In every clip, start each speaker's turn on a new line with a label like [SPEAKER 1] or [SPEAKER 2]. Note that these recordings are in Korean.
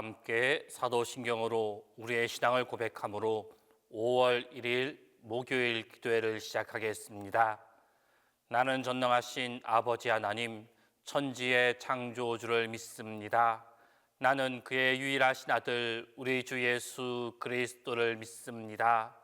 [SPEAKER 1] 함께 사도신경으로 우리의 신앙을 고백함으로 5월 1일 목요일 기도회를 시작하겠습니다. 나는 전능하신 아버지 하나님, 천지의 창조주를 믿습니다. 나는 그의 유일하신 아들 우리 주 예수 그리스도를 믿습니다.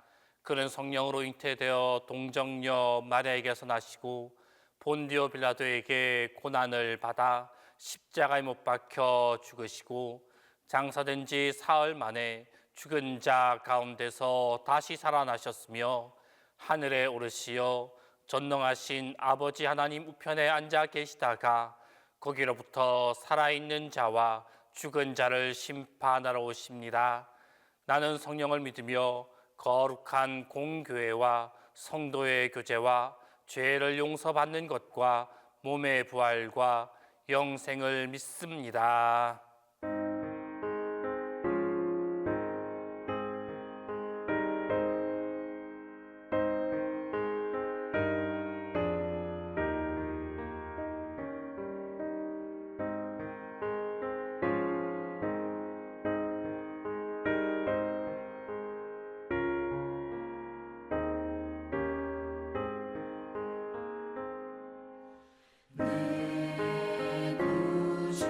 [SPEAKER 1] 그는 성령으로 잉태되어 동정녀 마리아에게서 나시고 본디오 빌라도에게 고난을 받아 십자가에 못 박혀 죽으시고 장사된 지 사흘 만에 죽은 자 가운데서 다시 살아나셨으며 하늘에 오르시어 전능하신 아버지 하나님 우편에 앉아 계시다가 거기로부터 살아있는 자와 죽은 자를 심판하러 오십니다. 나는 성령을 믿으며 거룩한 공교회와 성도의 교제와 죄를 용서받는 것과 몸의 부활과 영생을 믿습니다.
[SPEAKER 2] 내 구주의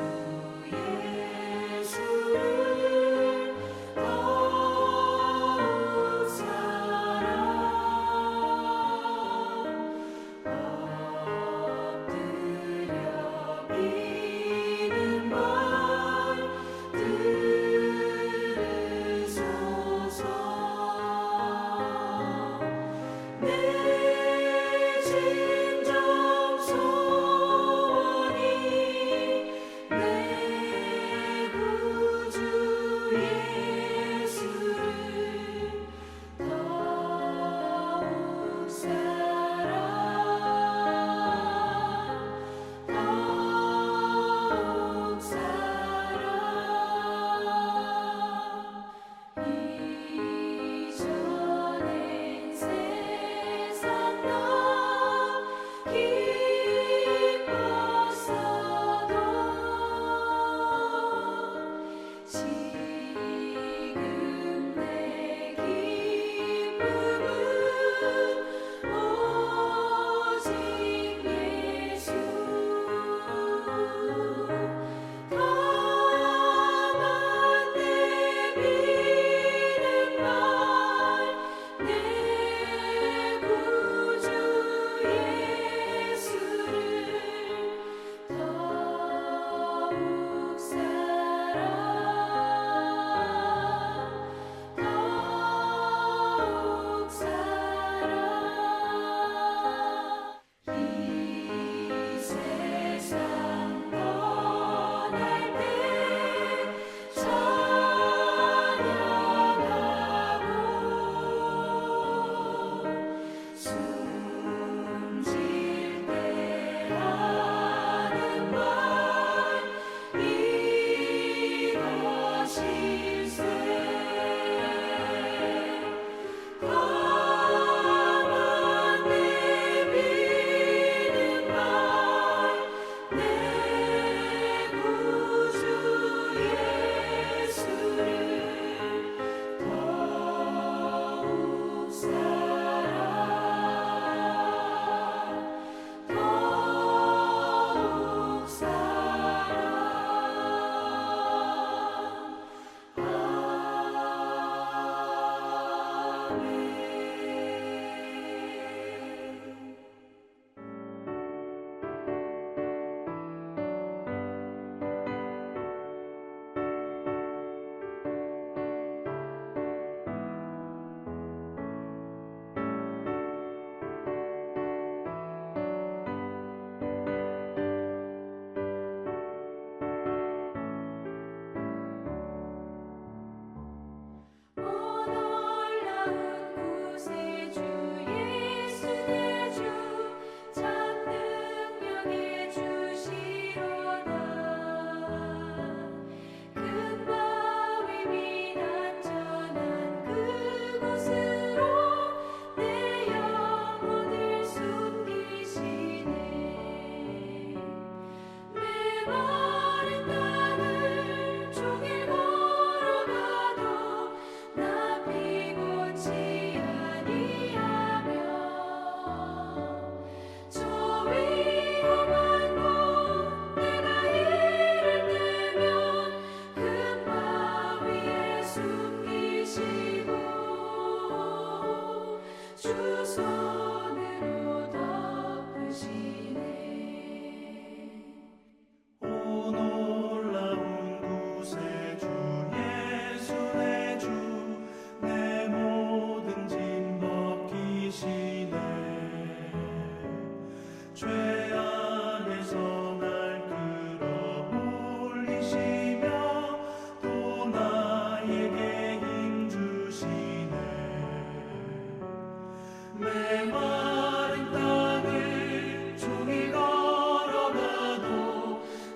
[SPEAKER 2] 메마른 땅을 종일 걸어가도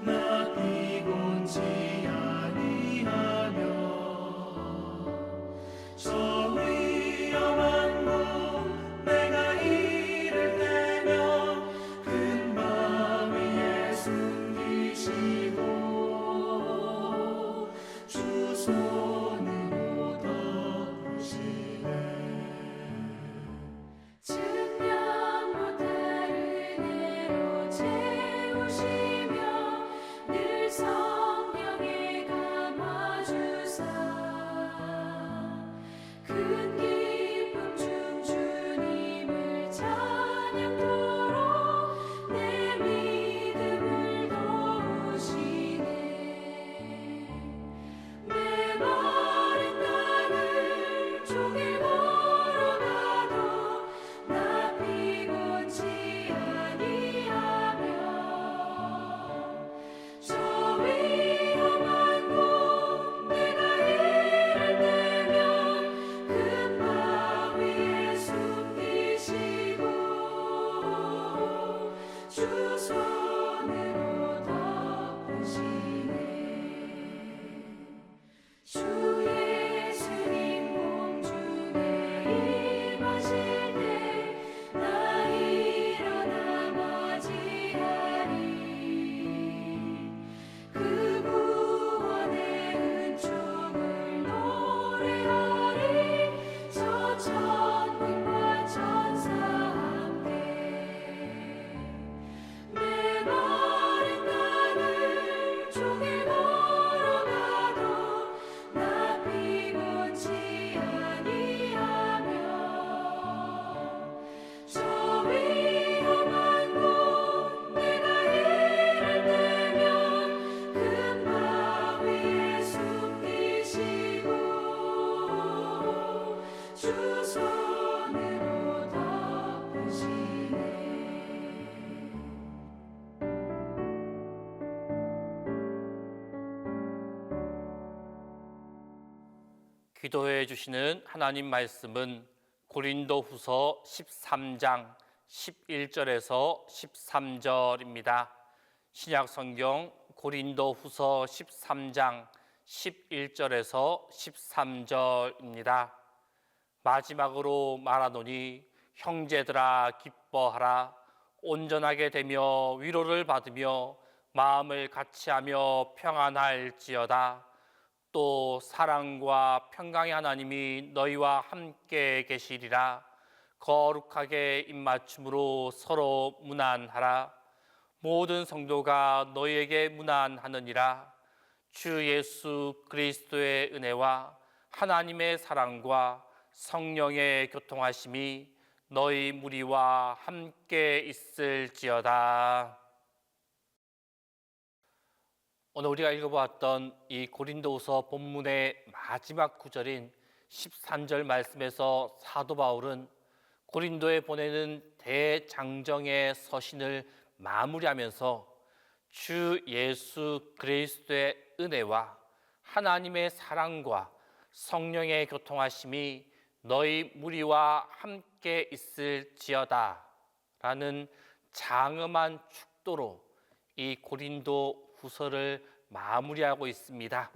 [SPEAKER 2] 나 피곤치 아니하며 저 위험한 곳 내가 이를 때면 큰 바 위에 숨기시고 주 손으로 덮으시네.
[SPEAKER 3] 측량 못할 은혜로 채우시며 늘 성령에 감화주사 큰 기쁨 중 주님을 찬양토록 내 믿음을 도우시네. 메마른 땅을 종일 걸어가도 나 피곤치 아니하며 저 위험한 곳 내가 이를 때면 큰 바 위에 숨기시고 주 손으로 덮으시네. 주 예수님 공중에 임하실 때 나 일어나 맞이하리. 그 구원의 은총을 노래하리. 저 천군과 천사 함께 메마른 땅을 종일 걸어가도 나 피곤치 아니하며 저 위험한 곳 내가 이를 때면 큰 바 위에 숨기시고 주 손으로 덮으시네.
[SPEAKER 1] 기도해 주시는 하나님 말씀은 고린도후서 13장 11절에서 13절입니다. 신약 성경 고린도후서 13장 11절에서 13절입니다. 마지막으로 말하노니 형제들아 기뻐하라. 온전하게 되며 위로를 받으며 마음을 같이하며 평안할지어다. 또 사랑과 평강의 하나님이 너희와 함께 계시리라. 거룩하게 입맞춤으로 서로 문안하라. 모든 성도가 너희에게 문안하느니라. 주 예수 그리스도의 은혜와 하나님의 사랑과 성령의 교통하심이 너희 무리와 함께 있을지어다. 오늘 우리가 읽어보았던 이 고린도후서 본문의 마지막 구절인 13절 말씀에서 사도 바울은 고린도에 보내는 대장정의 서신을 마무리하면서 주 예수 그리스도의 은혜와 하나님의 사랑과 성령의 교통하심이 너희 무리와 함께 있을지어다 라는 장엄한 축도로 이 고린도 후서를 마무리하고 있습니다.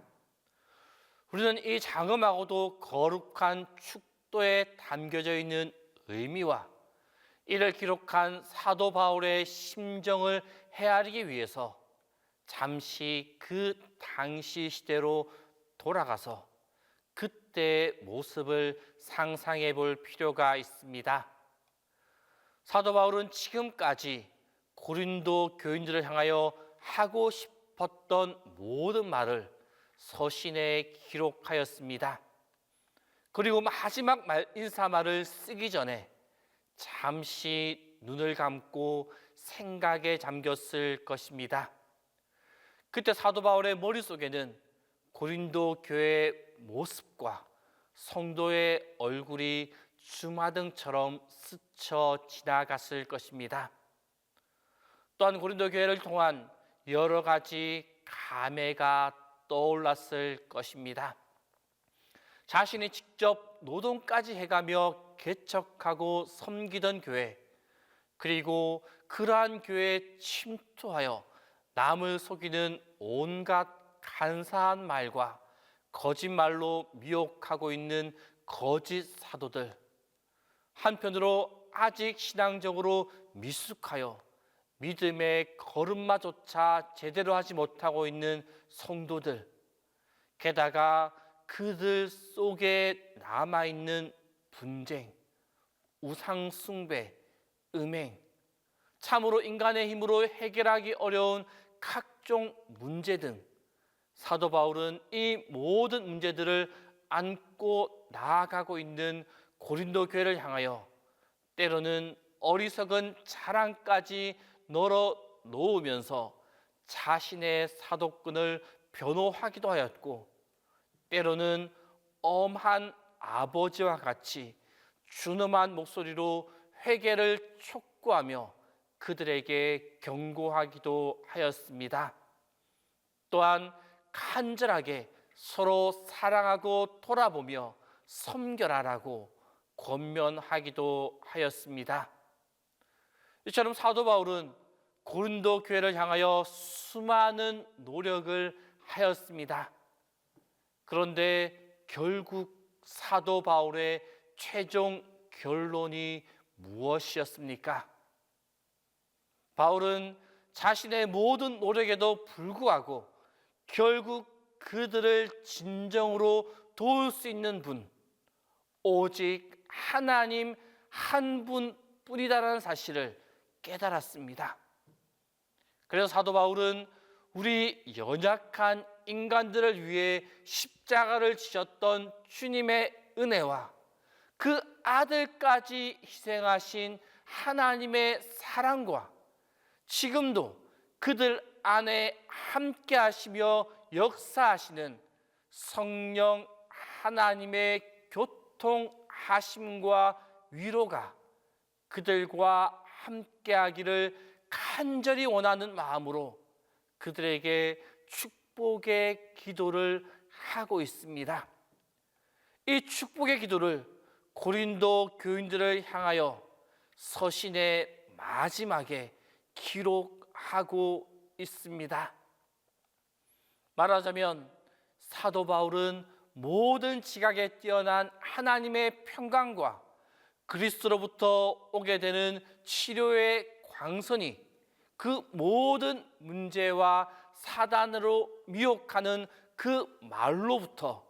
[SPEAKER 1] 우리는 이 장엄하고도 거룩한 축도에 담겨져 있는 의미와 이를 기록한 사도 바울의 심정을 헤아리기 위해서 잠시 그 당시 시대로 돌아가서 그때의 모습을 상상해 볼 필요가 있습니다. 사도 바울은 지금까지 고린도 교인들을 향하여 하고 싶었던 모든 말을 서신에 기록하였습니다. 그리고 마지막 인사말을 쓰기 전에 잠시 눈을 감고 생각에 잠겼을 것입니다. 그때 사도 바울의 머릿속에는 고린도 교회의 모습과 성도의 얼굴이 주마등처럼 스쳐 지나갔을 것입니다. 또한 고린도 교회를 통한 여러 가지 감회가 떠올랐을 것입니다. 자신이 직접 노동까지 해가며 개척하고 섬기던 교회, 그리고 그러한 교회에 침투하여 남을 속이는 온갖 간사한 말과 거짓말로 미혹하고 있는 거짓 사도들, 한편으로 아직 신앙적으로 미숙하여 믿음의 걸음마조차 제대로 하지 못하고 있는 성도들, 게다가 그들 속에 남아있는 분쟁, 우상 숭배, 음행, 참으로 인간의 힘으로 해결하기 어려운 각종 문제 등 사도 바울은 이 모든 문제들을 안고 나아가고 있는 고린도 교회를 향하여 때로는 어리석은 자랑까지 널어 놓으면서 자신의 사도권을 변호하기도 하였고, 때로는 엄한 아버지와 같이 준엄한 목소리로 회개를 촉구하며 그들에게 경고하기도 하였습니다. 또한 간절하게 서로 사랑하고 돌아보며 섬겨라라고 권면하기도 하였습니다. 이처럼 사도 바울은 고린도 교회를 향하여 수많은 노력을 하였습니다. 그런데 결국 사도 바울의 최종 결론이 무엇이었습니까? 바울은 자신의 모든 노력에도 불구하고 결국 그들을 진정으로 도울 수 있는 분, 오직 하나님 한 분뿐이다라는 사실을 깨달았습니다. 그래서 사도 바울은 우리 연약한 인간들을 위해 십자가를 지셨던 주님의 은혜와 그 아들까지 희생하신 하나님의 사랑과 지금도 그들 안에 함께 하시며 역사하시는 성령 하나님의 교통하심과 위로가 그들과 함께 하기를 간절히 원하는 마음으로 그들에게 축복의 기도를 하고 있습니다. 이 축복의 기도를 고린도 교인들을 향하여 서신의 마지막에 기록하고 있습니다. 말하자면 사도 바울은 모든 지각에 뛰어난 하나님의 평강과 그리스도로부터 오게 되는 치료의 광선이 그 모든 문제와 사단으로 미혹하는 그 말로부터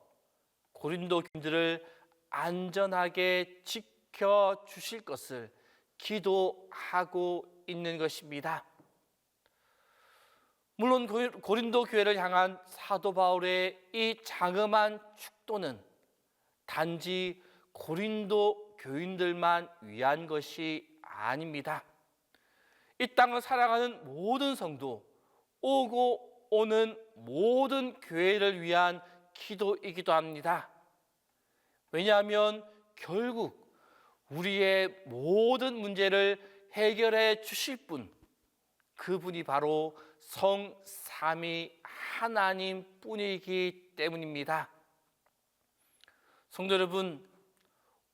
[SPEAKER 1] 고린도 교인들을 안전하게 지켜주실 것을 기도하고 있는 것입니다. 물론 고린도 교회를 향한 사도 바울의 이 장엄한 축도는 단지 고린도 교인들만 위한 것이 아닙니다. 이 땅을 살아가는 모든 성도, 오고 오는 모든 교회를 위한 기도이기도 합니다. 왜냐하면 결국 우리의 모든 문제를 해결해 주실 분, 그분이 바로 성삼위 하나님 뿐이기 때문입니다. 성도 여러분,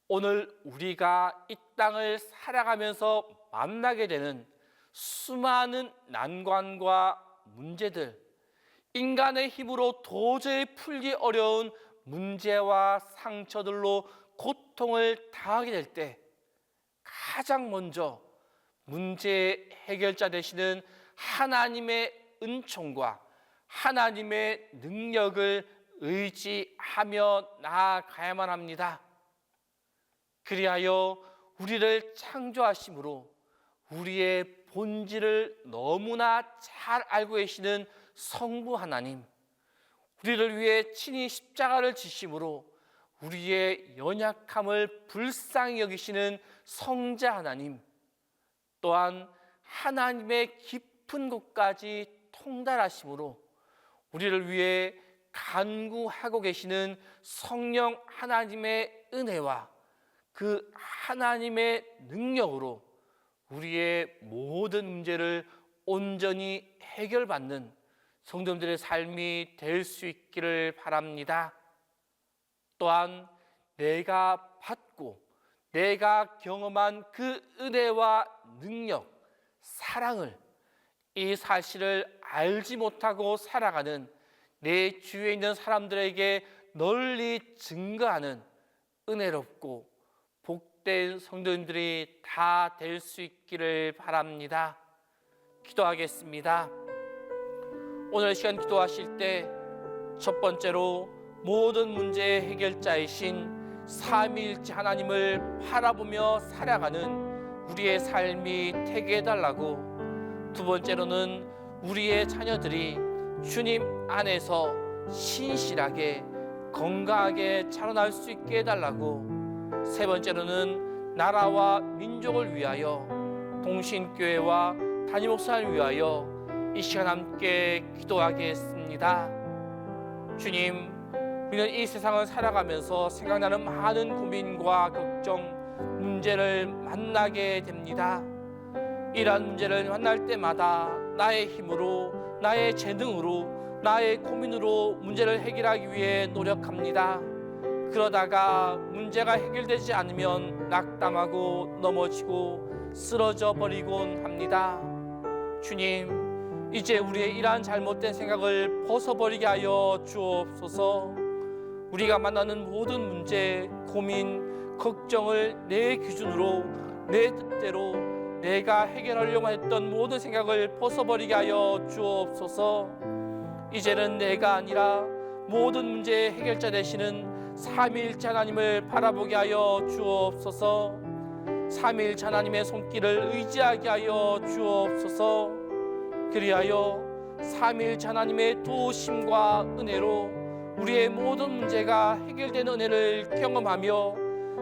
[SPEAKER 1] 오늘 우리가 이 땅을 살아가면서 만나게 되는 수많은 난관과 문제들, 인간의 힘으로 도저히 풀기 어려운 문제와 상처들로 고통을 당하게 될 때 가장 먼저 문제 해결자 되시는 하나님의 은총과 하나님의 능력을 의지하며 나아가야만 합니다. 그리하여 우리를 창조하심으로 우리의 본질을 너무나 잘 알고 계시는 성부 하나님, 우리를 위해 친히 십자가를 지심으로 우리의 연약함을 불쌍히 여기시는 성자 하나님, 또한 하나님의 깊은 곳까지 통달하심으로 우리를 위해 간구하고 계시는 성령 하나님의 은혜와 그 하나님의 능력으로 우리의 모든 문제를 온전히 해결받는 성도님들의 삶이 될 수 있기를 바랍니다. 또한 내가 받고 내가 경험한 그 은혜와 능력, 사랑을, 이 사실을 알지 못하고 살아가는 내 주위에 있는 사람들에게 널리 증거하는 은혜롭고 복된 성도님들이 다 될 수 있기를 바랍니다. 기도하겠습니다. 오늘 시간 기도하실 때 첫 번째로 모든 문제의 해결자이신 삼위일체 하나님을 바라보며 살아가는 우리의 삶이 되게 해달라고, 두 번째로는 우리의 자녀들이 주님 안에서 신실하게 건강하게 자라날 수 있게 해달라고, 세 번째로는 나라와 민족을 위하여 동신교회와 담임목사를 위하여 이 시간 함께 기도하겠습니다. 주님, 우리는 이 세상을 살아가면서 생각나는 많은 고민과 걱정, 문제를 만나게 됩니다. 이러한 문제를 만날 때마다 나의 힘으로, 나의 재능으로, 나의 고민으로 문제를 해결하기 위해 노력합니다. 그러다가 문제가 해결되지 않으면 낙담하고 넘어지고 쓰러져 버리곤 합니다. 주님, 이제 우리의 이러한 잘못된 생각을 벗어버리게 하여 주옵소서. 우리가 만나는 모든 문제, 고민, 걱정을 내 기준으로, 내 뜻대로 내가 해결하려고 했던 모든 생각을 벗어버리게 하여 주옵소서. 이제는 내가 아니라 모든 문제의 해결자 되시는 삼위일체 하나님을 바라보게 하여 주옵소서. 삼위일체 하나님의 손길을 의지하게 하여 주옵소서. 그리하여 삼위일체 하나님의 도우심과 은혜로 우리의 모든 문제가 해결되는 은혜를 경험하며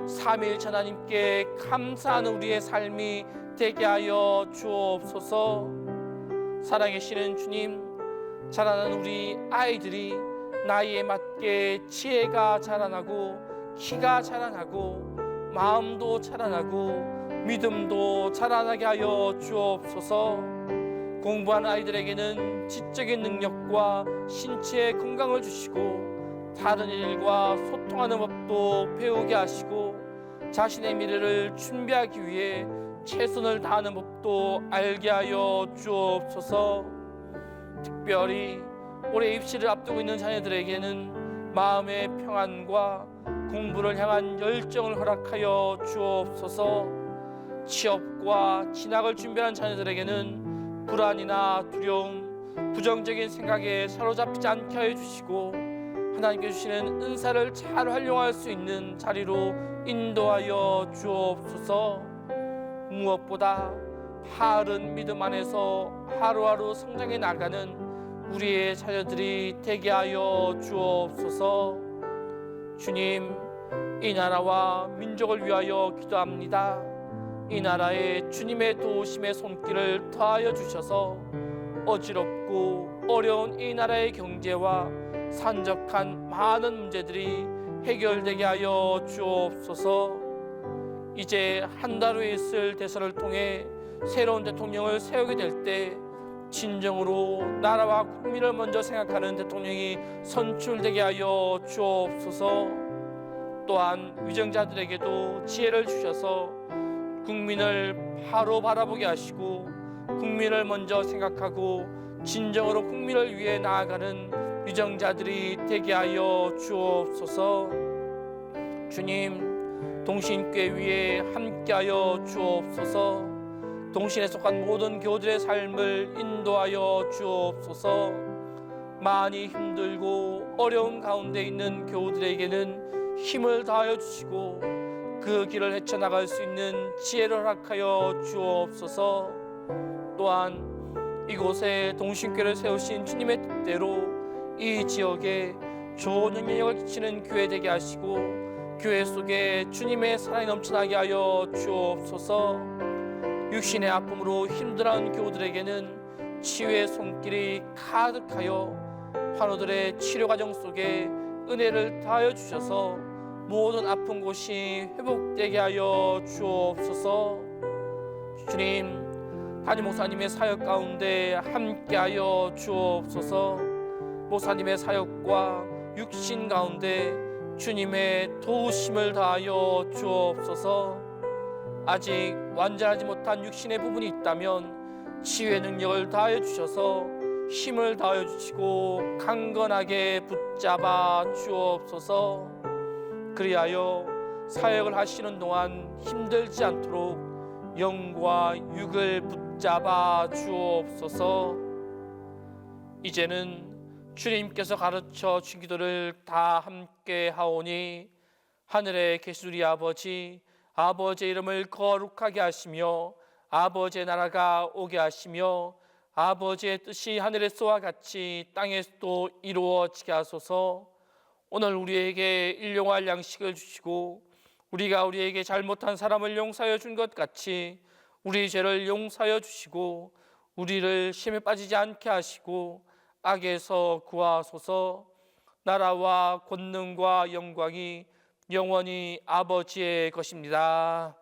[SPEAKER 1] 삼위일체 하나님께 감사하는 우리의 삶이 되게 하여 주옵소서. 살아계시는 주님, 자라나는 우리 아이들이 나이에 맞게 지혜가 자라나고 키가 자라나고 마음도 자라나고 믿음도 자라나게 하여 주옵소서. 공부하는 아이들에게는 지적인 능력과 신체의 건강을 주시고 다른 이들과 소통하는 법도 배우게 하시고 자신의 미래를 준비하기 위해 최선을 다하는 법도 알게 하여 주옵소서. 특별히 올해 입시를 앞두고 있는 자녀들에게는 마음의 평안과 공부를 향한 열정을 허락하여 주옵소서. 취업과 진학을 준비하는 자녀들에게는 불안이나 두려움, 부정적인 생각에 사로잡히지 않게 하여 주시고 하나님께 주시는 은사를 잘 활용할 수 있는 자리로 인도하여 주옵소서. 무엇보다 바른 믿음 안에서 하루하루 성장해 나가는 우리의 자녀들이 되게 하여 주옵소서. 주님, 이 나라와 민족을 위하여 기도합니다. 이 나라에 주님의 도우심의 손길을 더하여 주셔서 어지럽고 어려운 이 나라의 경제와 산적한 많은 문제들이 해결되게 하여 주옵소서. 이제 한 달 후에 있을 대선을 통해 새로운 대통령을 세우게 될 때 진정으로 나라와 국민을 먼저 생각하는 대통령이 선출되게 하여 주옵소서. 또한 위정자들에게도 지혜를 주셔서 국민을 바로 바라보게 하시고 국민을 먼저 생각하고 진정으로 국민을 위해 나아가는 위정자들이 되게 하여 주옵소서. 주님, 동신교회 위에 함께하여 주옵소서. 동신에 속한 모든 교우들의 삶을 인도하여 주옵소서. 많이 힘들고 어려운 가운데 있는 교우들에게는 힘을 다하여 주시고 그 길을 헤쳐나갈 수 있는 지혜를 허락하여 주옵소서. 또한 이곳에 동신교회를 세우신 주님의 뜻대로 이 지역에 좋은 영향력을 끼치는 교회 되게 하시고 교회 속에 주님의 사랑이 넘쳐나게 하여 주옵소서. 육신의 아픔으로 힘들어하는 교우들에게는 치유의 손길이 가득하여 환우들의 치료 과정 속에 은혜를 다하여 주셔서 모든 아픈 곳이 회복되게 하여 주옵소서. 주님, 담임 목사님의 사역 가운데 함께하여 주옵소서. 목사님의 사역과 육신 가운데 주님의 도우심을 다하여 주옵소서. 아직 완전하지 못한 육신의 부분이 있다면 치유의 능력을 다하여 주셔서 힘을 다하여 주시고 강건하게 붙잡아 주옵소서. 그리하여 사역을 하시는 동안 힘들지 않도록 영과 육을 붙잡아 주옵소서. 이제는 주님께서 가르쳐 주신 기도를 다 함께 하오니 하늘에 계신 우리 아버지, 아버지의 이름을 거룩하게 하시며 아버지의 나라가 오게 하시며 아버지의 뜻이 하늘에서와 같이 땅에서도 이루어지게 하소서. 오늘 우리에게 일용할 양식을 주시고 우리가 우리에게 잘못한 사람을 용서하여 준 것 같이 우리 죄를 용서하여 주시고 우리를 시험에 빠지지 않게 하시고 악에서 구하소서. 나라와 권능과 영광이 영원히 아버지의 것입니다.